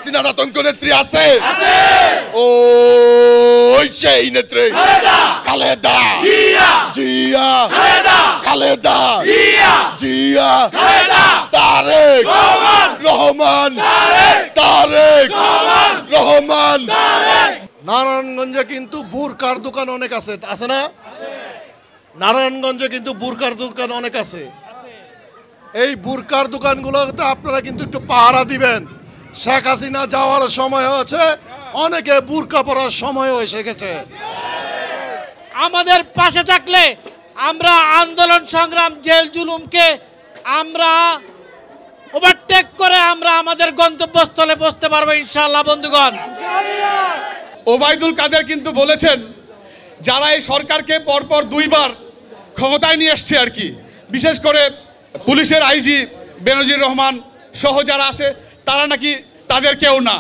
হাসিনার আতঙ্ক নেত্রী আছে ওই সেই নেত্রী খালেদা জিয়া খালেদা জিয়া তারেক রহমান নারায়ণগঞ্জে কিন্তু বুরকার দোকান অনেক আছে না? নারায়ণগঞ্জে কিন্তু বুরকার দোকান অনেক আছে। এই বুরকার দোকানগুলোতে আপনারা কিন্তু একটু পাহারা দিবেন। শেখ হাসিনা যাওয়ার সময় হয়েছে, অনেকে বুরকা পরার সময় এসে গেছে। আমাদের পাশে থাকলে আমরা আন্দোলন সংগ্রাম জেল জুলুমকে আমরা ওভারটেক করে আমরা আমাদের গন্তব্যস্থলে পৌঁছতে পারবো ইনশাআল্লাহ। বন্ধুগণ, ওবায়দুল কাদের কিন্তু বলেছেন যারা এই সরকারকে পরপর দুইবার ক্ষমতায় নিয়ে এসছে আর কি, বিশেষ করে পুলিশের আইজি বেনজির রহমান সহ যারা আছে তারা নাকি তাদের কেউ না,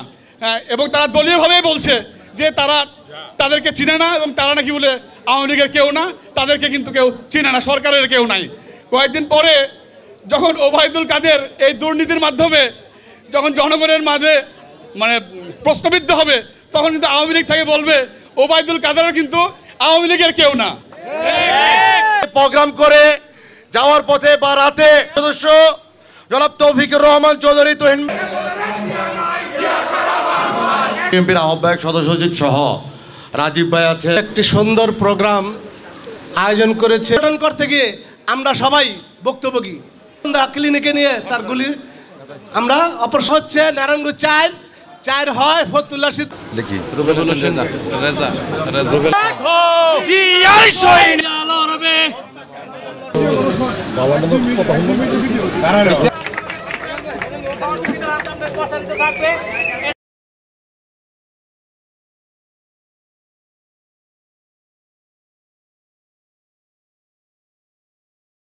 এবং তারা দলীয়ভাবেই বলছে যে তাদেরকে চিনে না এবং তারা নাকি বলে আওয়ামী লীগের কেউ না, তাদেরকে কিন্তু কেউ চিনে না, সরকারের কেউ নাই। কয়েকদিন পরে যখন ওবায়দুল কাদের এই দুর্নীতির মাধ্যমে যখন জনগণের মাঝে মানে প্রশ্নবিদ্ধ হবে, তখন কিন্তু আওয়ামী লীগ থেকে বলবে ওবায়দুল কাদেরও কিন্তু আওয়ামী লীগের কেউ না। প্রোগ্রাম করে যাওয়ার পথে বা রাতে সদস্য জনাব তৌফিকুর রহমান চৌধুরী বিএনপির আহ্বায়ক সদস্য সচিব সহ রাজীব ভাই আছে। একটি সুন্দর প্রোগ্রাম আয়োজন করেছে। করতে গিয়ে আমরা সবাই বক্তব্যী ক্লিনিকে নিয়ে তার গুলি আমরা অপারেশন হচ্ছে নারায়ণগঞ্জ চার হয় ফতুল্লাহ দেখি থাকবে।